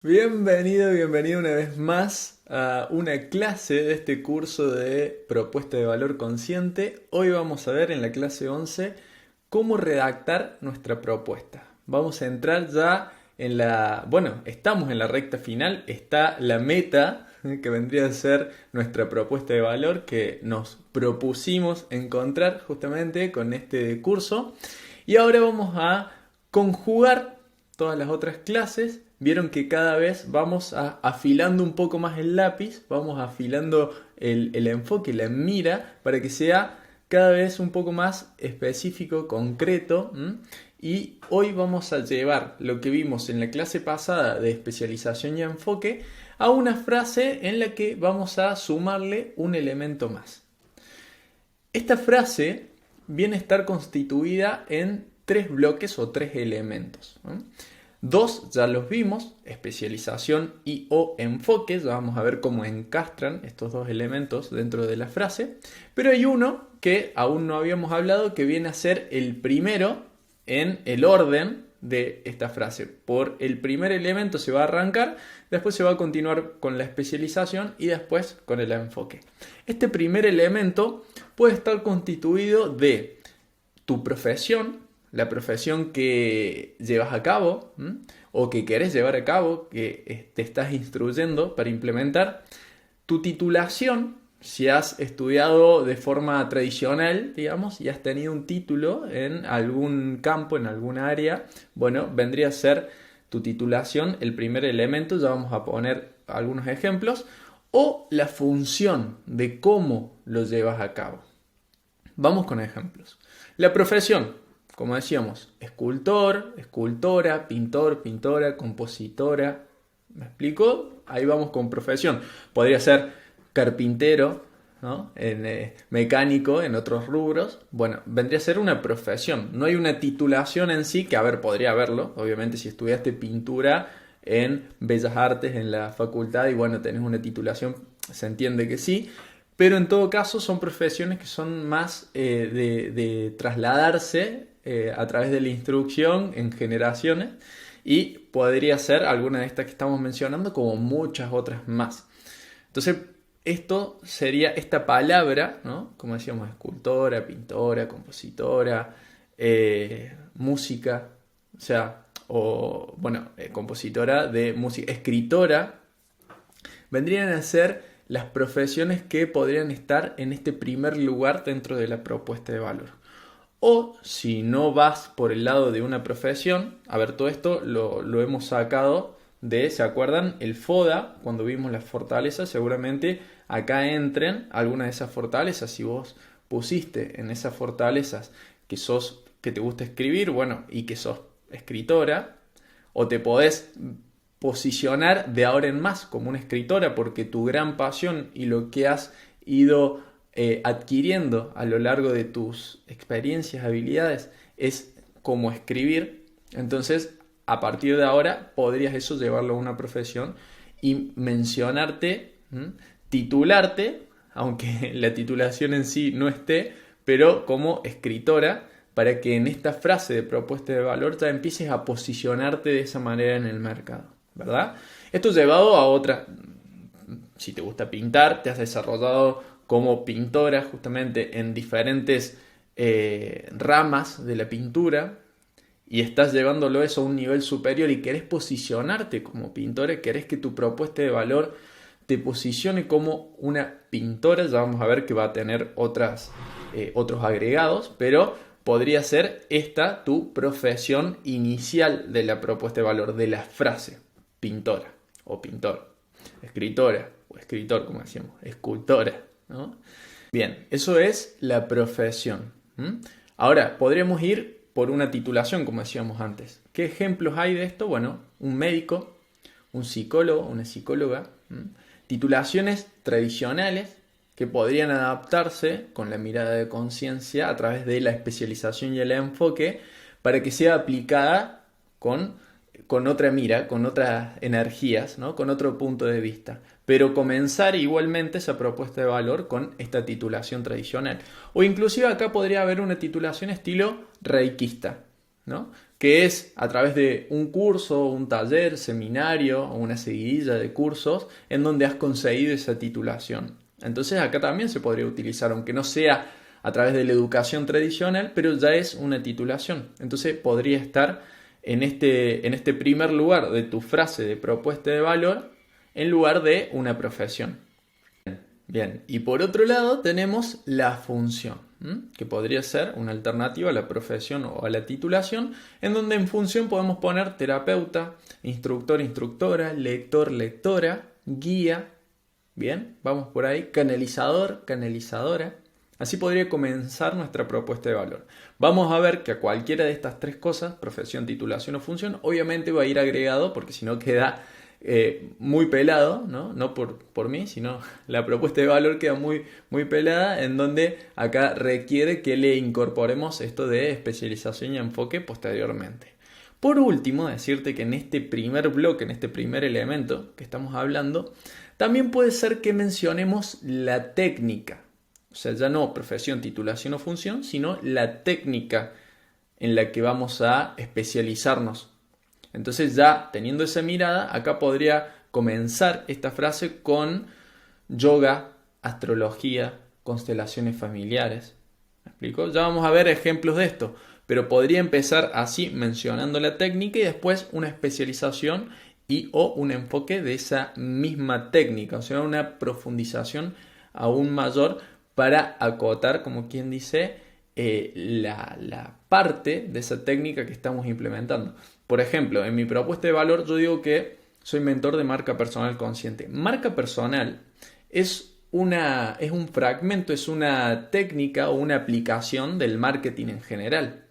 Bienvenido una vez más a una clase de este curso de propuesta de valor consciente. Hoy vamos a ver en la clase 11 cómo redactar nuestra propuesta. Vamos a entrar ya en estamos en la recta final, está la meta que vendría a ser nuestra propuesta de valor que nos propusimos encontrar justamente con este curso. Y ahora vamos a conjugar todas las otras clases. Vieron que cada vez vamos afilando un poco más el lápiz, vamos afilando el enfoque, la mira, para que sea cada vez un poco más específico, concreto. Y hoy vamos a llevar lo que vimos en la clase pasada de especialización y enfoque a una frase en la que vamos a sumarle un elemento más. Esta frase viene a estar constituida en tres bloques o tres elementos. Dos ya los vimos, especialización y o enfoque, ya vamos a ver cómo encastran estos dos elementos dentro de la frase, pero hay uno que aún no habíamos hablado que viene a ser el primero en el orden de esta frase. Por el primer elemento se va a arrancar, después se va a continuar con la especialización y después con el enfoque. Este primer elemento puede estar constituido de tu profesión, la profesión que llevas a cabo o que querés llevar a cabo, que te estás instruyendo para implementar, tu titulación, si has estudiado de forma tradicional, digamos, y has tenido un título en algún campo, en alguna área, bueno, vendría a ser tu titulación, el primer elemento, ya vamos a poner algunos ejemplos, o la función de cómo lo llevas a cabo. Vamos con ejemplos. La profesión, como decíamos, escultor, escultora, pintor, pintora, compositora. ¿Me explico? Ahí vamos con profesión. Podría ser carpintero, ¿no? Mecánico en otros rubros. Bueno, vendría a ser una profesión. No hay una titulación en sí, que a ver, podría haberlo. Obviamente si estudiaste pintura en Bellas Artes en la facultad y bueno, tenés una titulación, se entiende que sí. Pero en todo caso son profesiones que son más de trasladarse a través de la instrucción en generaciones y podría ser alguna de estas que estamos mencionando como muchas otras más. Entonces esto sería esta palabra, ¿no? Como decíamos, escultora, pintora, compositora, música, o sea, compositora de música, escritora, vendrían a ser las profesiones que podrían estar en este primer lugar dentro de la propuesta de valor. O si no vas por el lado de una profesión, a ver, todo esto lo hemos sacado de, ¿se acuerdan? El FODA, cuando vimos las fortalezas, seguramente acá entren algunas de esas fortalezas. Si vos pusiste en esas fortalezas que te gusta escribir, bueno, y que sos escritora, o te podés posicionar de ahora en más como una escritora porque tu gran pasión y lo que has ido adquiriendo a lo largo de tus experiencias, habilidades, es como escribir. Entonces, a partir de ahora, podrías eso llevarlo a una profesión y mencionarte, titularte, aunque la titulación en sí no esté, pero como escritora, para que en esta frase de propuesta de valor ya empieces a posicionarte de esa manera en el mercado, ¿verdad? Esto llevado a otra, si te gusta pintar, te has desarrollado como pintora justamente en diferentes ramas de la pintura y estás llevándolo eso a un nivel superior y querés posicionarte como pintora, querés que tu propuesta de valor te posicione como una pintora. Ya vamos a ver que va a tener otros agregados, pero podría ser esta tu profesión inicial de la propuesta de valor, de la frase pintora o pintor, escritora o escritor, como decíamos, escultora, ¿no? Bien, eso es la profesión. Ahora, podríamos ir por una titulación, como decíamos antes. ¿Qué ejemplos hay de esto? Bueno, un médico, un psicólogo, una psicóloga. Titulaciones tradicionales que podrían adaptarse con la mirada de conciencia a través de la especialización y el enfoque para que sea aplicada con otra mira, con otras energías, ¿no? Con otro punto de vista. Pero comenzar igualmente esa propuesta de valor con esta titulación tradicional. O inclusive acá podría haber una titulación estilo reikista, ¿no? que es a través de un curso, un taller, seminario o una seguidilla de cursos en donde has conseguido esa titulación. Entonces acá también se podría utilizar, aunque no sea a través de la educación tradicional, pero ya es una titulación. Entonces podría estar en este primer lugar de tu frase de propuesta de valor en lugar de una profesión. Bien, y por otro lado tenemos la función, que podría ser una alternativa a la profesión o a la titulación, en donde en función podemos poner terapeuta, instructor, instructora, lector, lectora, guía, bien, vamos por ahí, canalizador, canalizadora. Así podría comenzar nuestra propuesta de valor. Vamos a ver que a cualquiera de estas tres cosas, profesión, titulación o función, obviamente va a ir agregado, porque si no queda muy pelado, no por mí, sino la propuesta de valor queda muy pelada, en donde acá requiere que le incorporemos esto de especialización y enfoque posteriormente. Por último, decirte que en este primer bloque, en este primer elemento que estamos hablando, también puede ser que mencionemos la técnica. O sea, ya no profesión, titulación o función, sino la técnica en la que vamos a especializarnos. Entonces ya teniendo esa mirada, acá podría comenzar esta frase con yoga, astrología, constelaciones familiares. ¿Me explico? Ya vamos a ver ejemplos de esto, pero podría empezar así mencionando la técnica y después una especialización o un enfoque de esa misma técnica, o sea, una profundización aún mayor para acotar, como quien dice, la parte de esa técnica que estamos implementando. Por ejemplo, en mi propuesta de valor yo digo que soy mentor de marca personal consciente. Marca personal es un fragmento, es una técnica o una aplicación del marketing en general.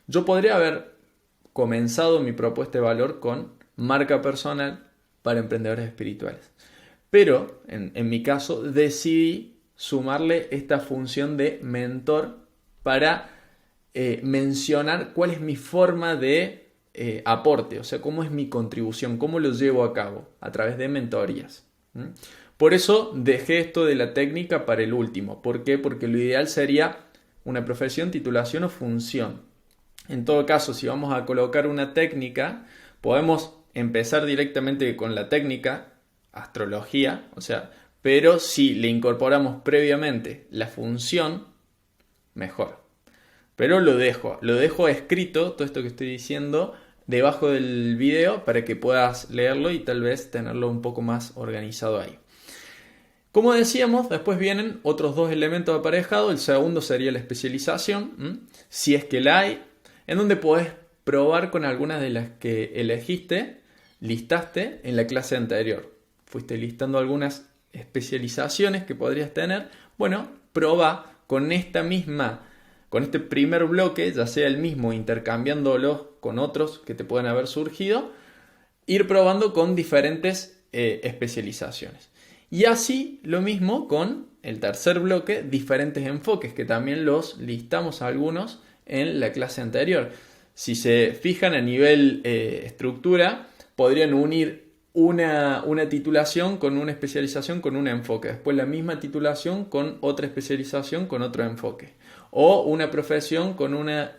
Yo podría haber comenzado mi propuesta de valor con marca personal para emprendedores espirituales. Pero, en mi caso, decidí sumarle esta función de mentor para mencionar cuál es mi forma de aporte, o sea, cómo es mi contribución, cómo lo llevo a cabo a través de mentorías. Por eso dejé esto de la técnica para el último. ¿Por qué? Porque lo ideal sería una profesión, titulación o función. En todo caso, si vamos a colocar una técnica, podemos empezar directamente con la técnica, astrología, o sea, pero si le incorporamos previamente la función, mejor. Pero lo dejo escrito, todo esto que estoy diciendo, debajo del video para que puedas leerlo y tal vez tenerlo un poco más organizado ahí. Como decíamos, después vienen otros dos elementos aparejados. El segundo sería la especialización, si es que la hay, en donde podés probar con algunas de las que listaste en la clase anterior. Fuiste listando algunas especializaciones que podrías tener. Bueno, probá con este primer bloque, ya sea el mismo, intercambiándolos con otros que te pueden haber surgido, ir probando con diferentes especializaciones. Y así lo mismo con el tercer bloque, diferentes enfoques, que también los listamos algunos en la clase anterior. Si se fijan a nivel estructura, podrían unir una titulación con una especialización con un enfoque. Después la misma titulación con otra especialización con otro enfoque. O una profesión con una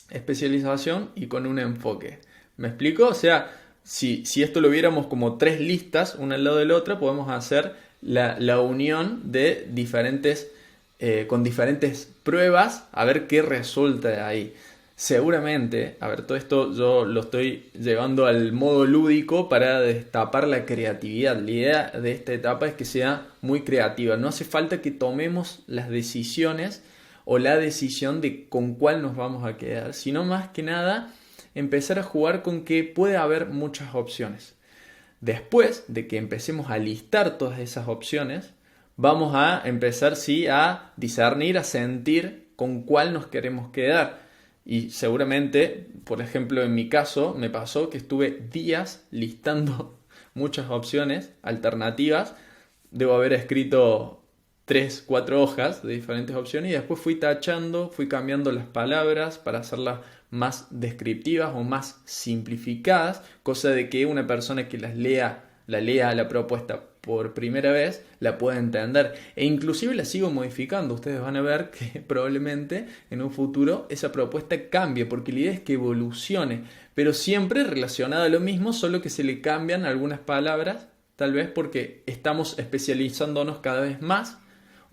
especialización y con un enfoque. ¿Me explico? O sea, si esto lo viéramos como tres listas, una al lado de la otra, podemos hacer la unión de con diferentes pruebas a ver qué resulta de ahí. Seguramente, todo esto yo lo estoy llevando al modo lúdico para destapar la creatividad. La idea de esta etapa es que sea muy creativa. No hace falta que tomemos las decisiones o la decisión de con cuál nos vamos a quedar, sino más que nada empezar a jugar con que puede haber muchas opciones. Después de que empecemos a listar todas esas opciones, vamos a empezar a discernir, a sentir con cuál nos queremos quedar. Y seguramente, por ejemplo, en mi caso me pasó que estuve días listando muchas opciones alternativas. Debo haber escrito 3, 4 hojas de diferentes opciones y después fui tachando, fui cambiando las palabras para hacerlas más descriptivas o más simplificadas, cosa de que una persona que la lea la propuesta por primera vez la pueda entender. E inclusive la sigo modificando. Ustedes van a ver que probablemente en un futuro esa propuesta cambie, porque la idea es que evolucione, pero siempre relacionada a lo mismo, solo que se le cambian algunas palabras, tal vez porque estamos especializándonos cada vez más,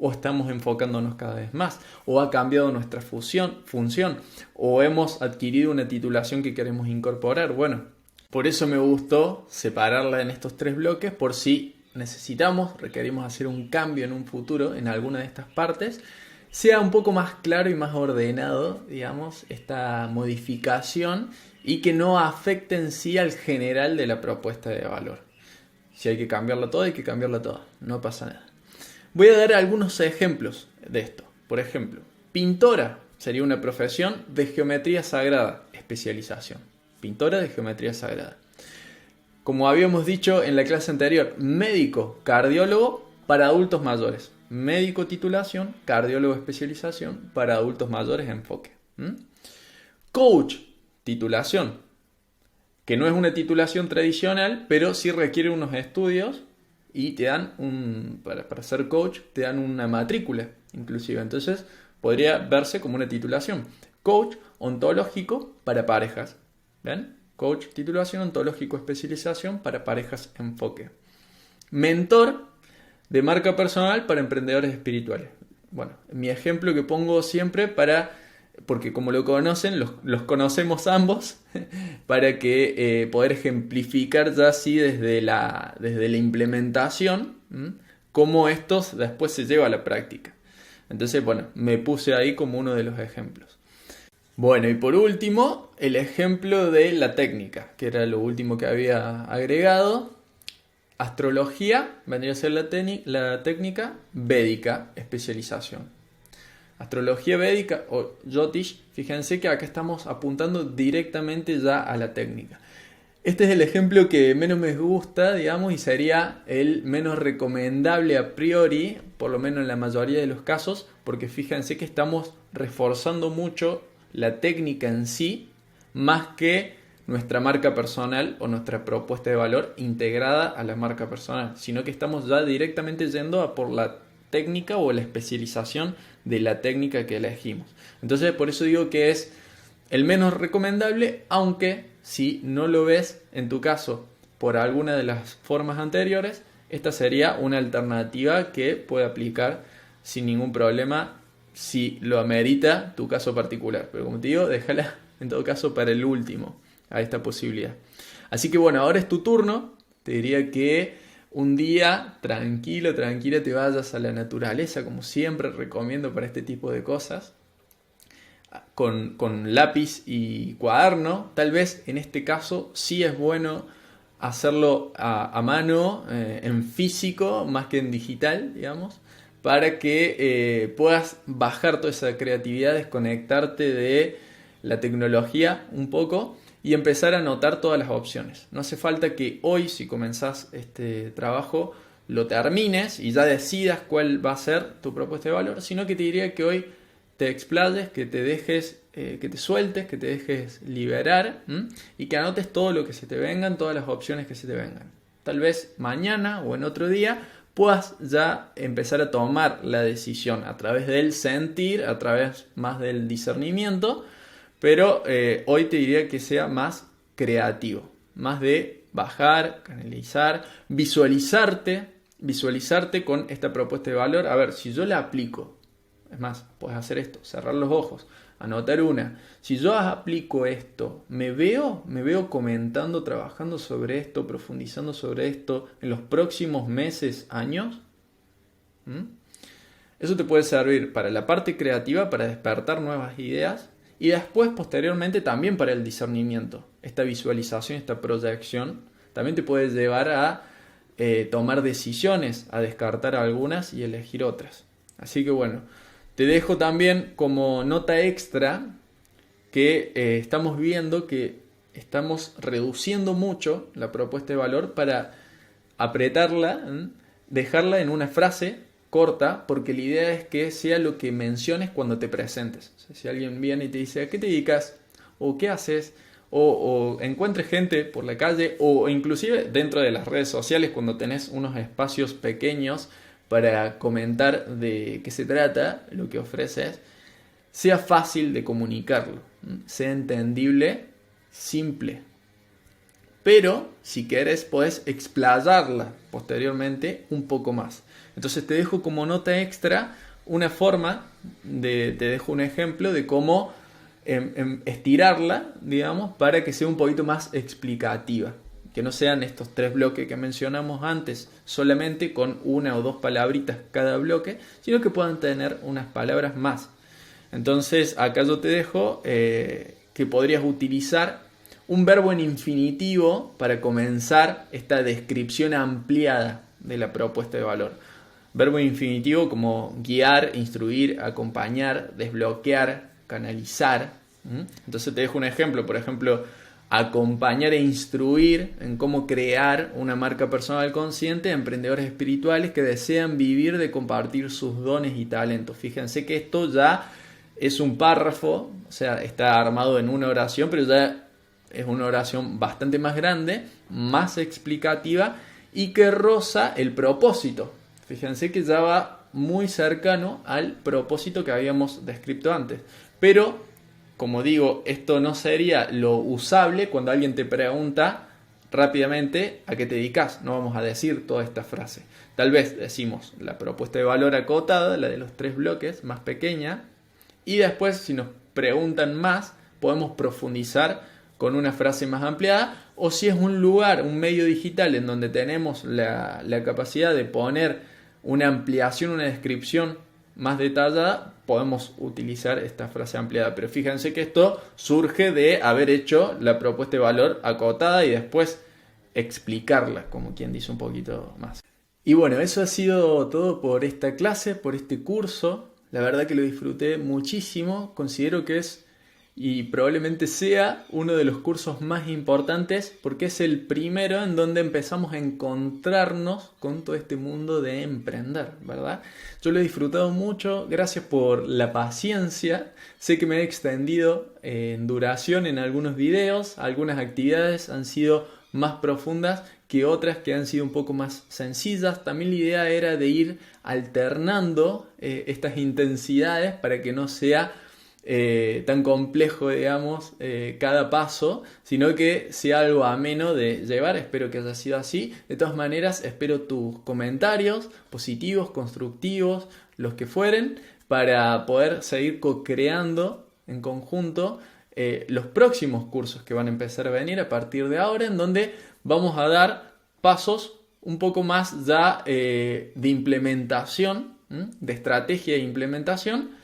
o estamos enfocándonos cada vez más, o ha cambiado nuestra función, o hemos adquirido una titulación que queremos incorporar. Bueno, por eso me gustó separarla en estos 3 bloques, por si requerimos hacer un cambio en un futuro en alguna de estas partes, sea un poco más claro y más ordenado, digamos, esta modificación, y que no afecte en sí al general de la propuesta de valor. Si hay que cambiarla toda, hay que cambiarla toda, no pasa nada. Voy a dar algunos ejemplos de esto. Por ejemplo, pintora sería una profesión de geometría sagrada, especialización. Pintora de geometría sagrada. Como habíamos dicho en la clase anterior, médico, cardiólogo para adultos mayores. Médico titulación, cardiólogo especialización, para adultos mayores enfoque. Coach, titulación, que no es una titulación tradicional, pero sí requiere unos estudios y te dan para ser coach, te dan una matrícula inclusive. Entonces podría verse como una titulación. Coach ontológico para parejas. ¿Ven? Coach, titulación, ontológico, especialización para parejas enfoque. Mentor de marca personal para emprendedores espirituales. Bueno, mi ejemplo que pongo siempre porque como lo conocen, los conocemos ambos, para que poder ejemplificar ya así desde la implementación, cómo esto después se lleva a la práctica. Entonces, bueno, me puse ahí como uno de los ejemplos. Bueno, y por último, el ejemplo de la técnica, que era lo último que había agregado. Astrología vendría a ser la técnica védica, especialización. Astrología védica o Jyotish, fíjense que acá estamos apuntando directamente ya a la técnica. Este es el ejemplo que menos me gusta, digamos, y sería el menos recomendable a priori, por lo menos en la mayoría de los casos, porque fíjense que estamos reforzando mucho la técnica en sí, más que nuestra marca personal o nuestra propuesta de valor integrada a la marca personal, sino que estamos ya directamente yendo a por la técnica o la especialización de la técnica que elegimos. Entonces, por eso digo que es el menos recomendable, aunque si no lo ves en tu caso por alguna de las formas anteriores, esta sería una alternativa que puede aplicar sin ningún problema si lo amerita tu caso particular. Pero como te digo, déjala en todo caso para el último a esta posibilidad. Así que bueno, ahora es tu turno. Te diría que un día tranquila te vayas a la naturaleza, como siempre recomiendo para este tipo de cosas, con lápiz y cuaderno. Tal vez en este caso sí es bueno hacerlo a mano, en físico, más que en digital, digamos, para que puedas bajar toda esa creatividad, desconectarte de la tecnología un poco y empezar a anotar todas las opciones. No hace falta que hoy, si comenzás este trabajo, lo termines y ya decidas cuál va a ser tu propuesta de valor, sino que te diría que hoy te explayes, que te dejes, que te sueltes, que te dejes liberar, y que anotes todo lo que se te vengan, todas las opciones que se te vengan. Tal vez mañana o en otro día puedas ya empezar a tomar la decisión a través del sentir, a través más del discernimiento, pero hoy te diría que sea más creativo, más de bajar, canalizar, visualizarte con esta propuesta de valor. A ver, si yo la aplico, es más, puedes hacer esto, cerrar los ojos, anotar una. Si yo aplico esto, me veo comentando, trabajando sobre esto, profundizando sobre esto en los próximos meses, años. Eso te puede servir para la parte creativa, para despertar nuevas ideas, y después, posteriormente, también para el discernimiento. Esta visualización, esta proyección, también te puede llevar a tomar decisiones, a descartar algunas y elegir otras. Así que bueno, te dejo también como nota extra que estamos viendo que estamos reduciendo mucho la propuesta de valor para apretarla, dejarla en una frase corta, porque la idea es que sea lo que menciones cuando te presentes. O sea, si alguien viene y te dice ¿a qué te dedicas? ¿O qué haces? o encuentres gente por la calle o inclusive dentro de las redes sociales cuando tenés unos espacios pequeños para comentar de qué se trata, lo que ofreces, sea fácil de comunicarlo, sea entendible, simple. Pero si querés podés explayarla posteriormente un poco más. Entonces te dejo como nota extra una forma, te dejo un ejemplo de cómo estirarla, digamos, para que sea un poquito más explicativa. Que no sean estos 3 bloques que mencionamos antes, solamente con 1 o 2 palabritas cada bloque, sino que puedan tener unas palabras más. Entonces acá yo te dejo que podrías utilizar un verbo en infinitivo para comenzar esta descripción ampliada de la propuesta de valor. Verbo infinitivo como guiar, instruir, acompañar, desbloquear, canalizar. Entonces te dejo un ejemplo, por ejemplo, acompañar e instruir en cómo crear una marca personal consciente a emprendedores espirituales que desean vivir de compartir sus dones y talentos. Fíjense que esto ya es un párrafo, o sea, está armado en una oración, pero ya es una oración bastante más grande, más explicativa y que roza el propósito. Fíjense que ya va muy cercano al propósito que habíamos descrito antes. Pero, como digo, esto no sería lo usable cuando alguien te pregunta rápidamente a qué te dedicas. No vamos a decir toda esta frase. Tal vez decimos la propuesta de valor acotada, la de los 3 bloques, más pequeña. Y después, si nos preguntan más, podemos profundizar con una frase más ampliada. O si es un lugar, un medio digital en donde tenemos la capacidad de poner una ampliación, una descripción más detallada, podemos utilizar esta frase ampliada. Pero fíjense que esto surge de haber hecho la propuesta de valor acotada y después explicarla, como quien dice, un poquito más. Y bueno, eso ha sido todo por esta clase, por este curso. La verdad que lo disfruté muchísimo. Considero que es y probablemente sea uno de los cursos más importantes porque es el primero en donde empezamos a encontrarnos con todo este mundo de emprender, ¿verdad? Yo lo he disfrutado mucho, gracias por la paciencia. Sé que me he extendido en duración en algunos videos, algunas actividades han sido más profundas que otras que han sido un poco más sencillas. También la idea era de ir alternando estas intensidades para que no sea tan complejo, digamos, cada paso, sino que sea algo ameno de llevar. Espero que haya sido así. De todas maneras, espero tus comentarios positivos, constructivos, los que fueren, para poder seguir co-creando en conjunto los próximos cursos que van a empezar a venir a partir de ahora, en donde vamos a dar pasos un poco más ya de implementación, de estrategia de implementación,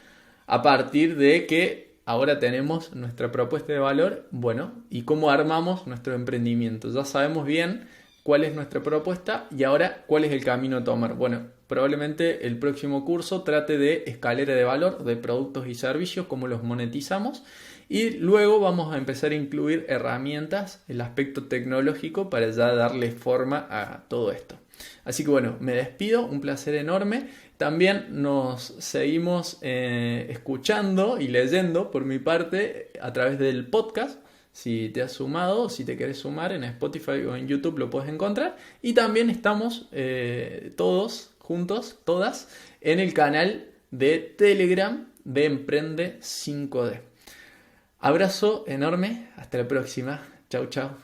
a partir de que ahora tenemos nuestra propuesta de valor, bueno, y cómo armamos nuestro emprendimiento. Ya sabemos bien cuál es nuestra propuesta y ahora cuál es el camino a tomar. Bueno, probablemente el próximo curso trate de escalera de valor, de productos y servicios, cómo los monetizamos. Y luego vamos a empezar a incluir herramientas, el aspecto tecnológico, para ya darle forma a todo esto. Así que bueno, me despido, un placer enorme. También nos seguimos escuchando y leyendo por mi parte a través del podcast. Si te has sumado, si te querés sumar en Spotify o en YouTube lo puedes encontrar. Y también estamos todos juntos, todas, en el canal de Telegram de Emprende 5D. Abrazo enorme, hasta la próxima. Chau, chau.